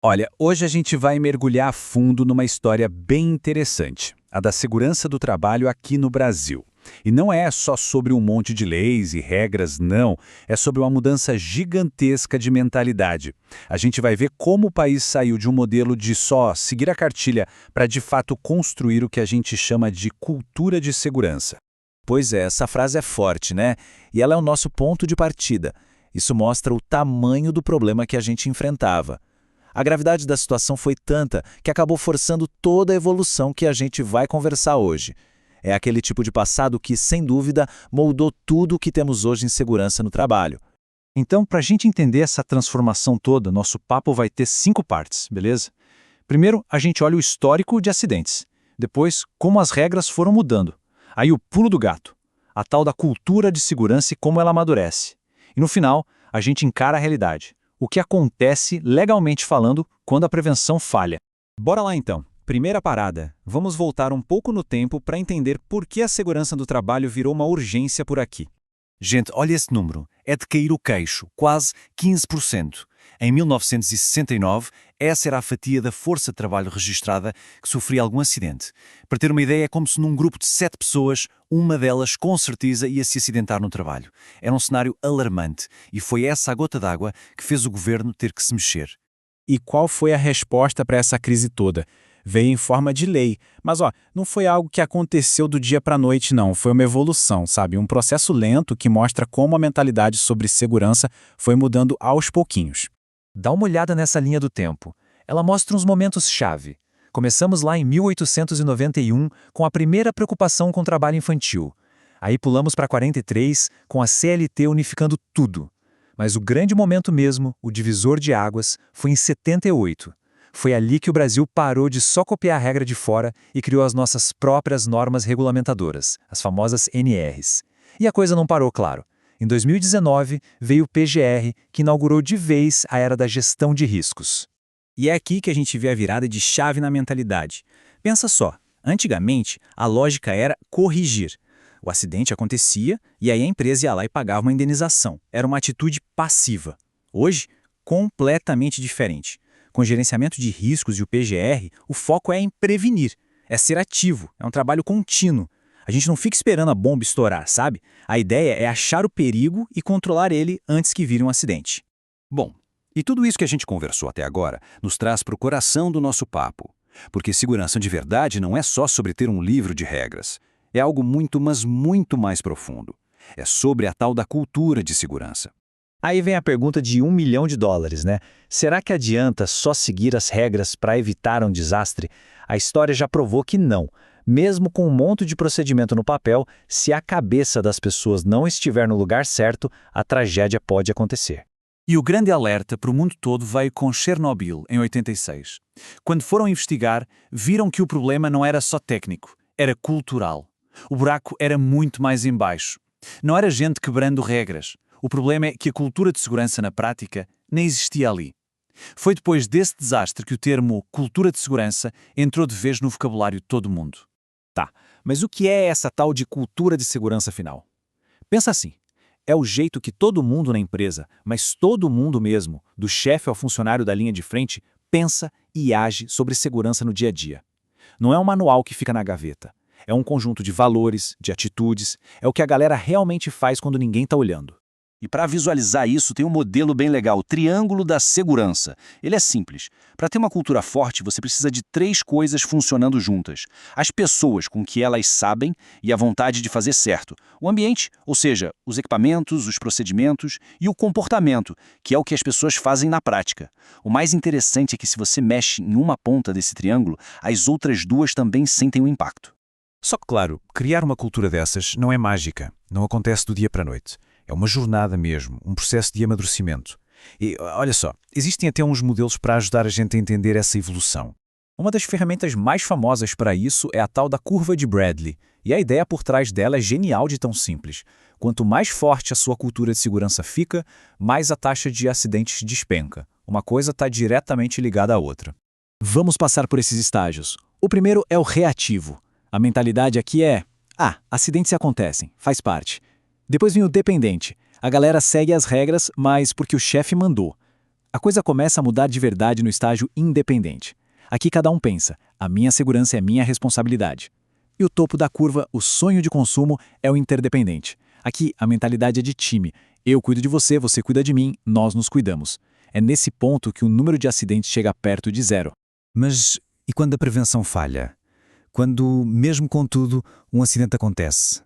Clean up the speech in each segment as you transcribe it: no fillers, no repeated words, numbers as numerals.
Olha, hoje a gente vai mergulhar a fundo numa história bem interessante, a da segurança do trabalho aqui no Brasil. E não é só sobre um monte de leis e regras, não. É sobre uma mudança gigantesca de mentalidade. A gente vai ver como o país saiu de um modelo de só seguir a cartilha para de fato construir o que a gente chama de cultura de segurança. Pois é, essa frase é forte, né? E ela é o nosso ponto de partida. Isso mostra o tamanho do problema que a gente enfrentava. A gravidade da situação foi tanta que acabou forçando toda a evolução que a gente vai conversar hoje. É aquele tipo de passado que, sem dúvida, moldou tudo o que temos hoje em segurança no trabalho. Então, para a gente entender essa transformação toda, nosso papo vai ter 5 partes, beleza? Primeiro, a gente olha o histórico de acidentes. Depois, como as regras foram mudando. Aí o pulo do gato, a tal da cultura de segurança e como ela amadurece. E no final, a gente encara a realidade. O que acontece, legalmente falando, quando a prevenção falha. Bora lá então. Primeira parada. Vamos voltar um pouco no tempo para entender por que a segurança do trabalho virou uma urgência por aqui. Gente, olha esse número. É de cair o queixo, quase 15%. Em 1969, essa era a fatia da força de trabalho registrada que sofria algum acidente. Para ter uma ideia, é como se num grupo de 7 pessoas, uma delas com certeza ia se acidentar no trabalho. Era um cenário alarmante e foi essa a gota d'água que fez o governo ter que se mexer. E qual foi a resposta para essa crise toda? Veio em forma de lei. Mas, não foi algo que aconteceu do dia para a noite, não. Foi uma evolução, sabe? Um processo lento que mostra como a mentalidade sobre segurança foi mudando aos pouquinhos. Dá uma olhada nessa linha do tempo. Ela mostra uns momentos-chave. Começamos lá em 1891 com a primeira preocupação com o trabalho infantil. Aí pulamos para 43 com a CLT unificando tudo. Mas o grande momento mesmo, o divisor de águas, foi em 78. Foi ali que o Brasil parou de só copiar a regra de fora e criou as nossas próprias normas regulamentadoras, as famosas NRs. E a coisa não parou, claro. Em 2019, veio o PGR, que inaugurou de vez a era da gestão de riscos. E é aqui que a gente vê a virada de chave na mentalidade. Pensa só, antigamente a lógica era corrigir. O acidente acontecia e aí a empresa ia lá e pagava uma indenização. Era uma atitude passiva. Hoje, completamente diferente. Com o gerenciamento de riscos e o PGR, o foco é em prevenir, é ser ativo, é um trabalho contínuo. A gente não fica esperando a bomba estourar, sabe? A ideia é achar o perigo e controlar ele antes que vire um acidente. Bom, e tudo isso que a gente conversou até agora nos traz para o coração do nosso papo. Porque segurança de verdade não é só sobre ter um livro de regras. É algo muito, mas muito mais profundo. É sobre a tal da cultura de segurança. Aí vem a pergunta de $1 milhão, né? Será que adianta só seguir as regras para evitar um desastre? A história já provou que não. Mesmo com um monte de procedimento no papel, se a cabeça das pessoas não estiver no lugar certo, a tragédia pode acontecer. E o grande alerta para o mundo todo veio com Chernobyl, em 86. Quando foram investigar, viram que o problema não era só técnico, era cultural. O buraco era muito mais embaixo. Não era gente quebrando regras. O problema é que a cultura de segurança na prática nem existia ali. Foi depois desse desastre que o termo cultura de segurança entrou de vez no vocabulário de todo mundo. Tá, mas o que é essa tal de cultura de segurança final? Pensa assim, é o jeito que todo mundo na empresa, mas todo mundo mesmo, do chefe ao funcionário da linha de frente, pensa e age sobre segurança no dia a dia. Não é um manual que fica na gaveta. É um conjunto de valores, de atitudes, é o que a galera realmente faz quando ninguém está olhando. E para visualizar isso, tem um modelo bem legal, o Triângulo da Segurança. Ele é simples. Para ter uma cultura forte, você precisa de 3 coisas funcionando juntas. As pessoas com que elas sabem e a vontade de fazer certo. O ambiente, ou seja, os equipamentos, os procedimentos e o comportamento, que é o que as pessoas fazem na prática. O mais interessante é que se você mexe em uma ponta desse triângulo, as outras 2 também sentem o impacto. Só que, claro, criar uma cultura dessas não é mágica, não acontece do dia para a noite. É uma jornada mesmo, um processo de amadurecimento. E, olha só, existem até uns modelos para ajudar a gente a entender essa evolução. Uma das ferramentas mais famosas para isso é a tal da curva de Bradley, e a ideia por trás dela é genial de tão simples. Quanto mais forte a sua cultura de segurança fica, mais a taxa de acidentes despenca. Uma coisa está diretamente ligada à outra. Vamos passar por esses estágios. O primeiro é o reativo. A mentalidade aqui é, acidentes acontecem, faz parte. Depois vem o dependente. A galera segue as regras, mas porque o chefe mandou. A coisa começa a mudar de verdade no estágio independente. Aqui cada um pensa, a minha segurança é minha responsabilidade. E o topo da curva, o sonho de consumo, é o interdependente. Aqui a mentalidade é de time. Eu cuido de você, você cuida de mim, nós nos cuidamos. É nesse ponto que o número de acidentes chega perto de zero. Mas e quando a prevenção falha? Quando, mesmo com tudo, um acidente acontece?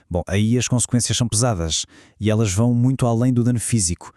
Bom, aí as consequências são pesadas e elas vão muito além do dano físico.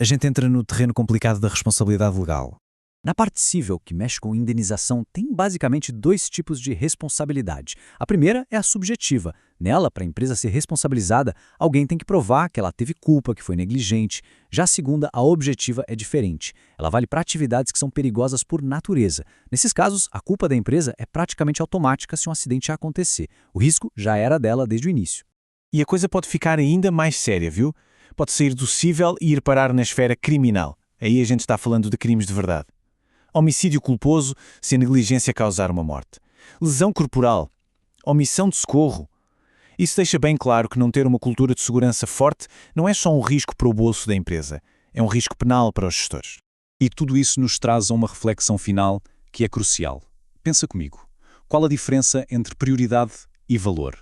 A gente entra no terreno complicado da responsabilidade legal. Na parte civil, que mexe com indenização, tem basicamente dois tipos de responsabilidade. A primeira é a subjetiva. Nela, para a empresa ser responsabilizada, alguém tem que provar que ela teve culpa, que foi negligente. Já a segunda, a objetiva, é diferente. Ela vale para atividades que são perigosas por natureza. Nesses casos, a culpa da empresa é praticamente automática se um acidente acontecer. O risco já era dela desde o início. E a coisa pode ficar ainda mais séria, viu? Pode sair do cível e ir parar na esfera criminal. Aí a gente está falando de crimes de verdade. Homicídio culposo se a negligência causar uma morte. Lesão corporal. Omissão de socorro. Isso deixa bem claro que não ter uma cultura de segurança forte não é só um risco para o bolso da empresa, é um risco penal para os gestores. E tudo isso nos traz a uma reflexão final que é crucial. Pensa comigo. Qual a diferença entre prioridade e valor?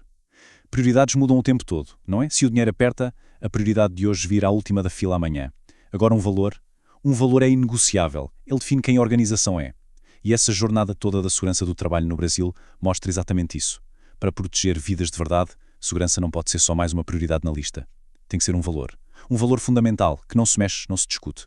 Prioridades mudam o tempo todo, não é? Se o dinheiro aperta, a prioridade de hoje vira a última da fila amanhã. Agora um valor é inegociável. Ele define quem a organização é. E essa jornada toda da segurança do trabalho no Brasil mostra exatamente isso. Para proteger vidas de verdade, segurança não pode ser só mais uma prioridade na lista. Tem que ser um valor. Um valor fundamental, que não se mexe, não se discute.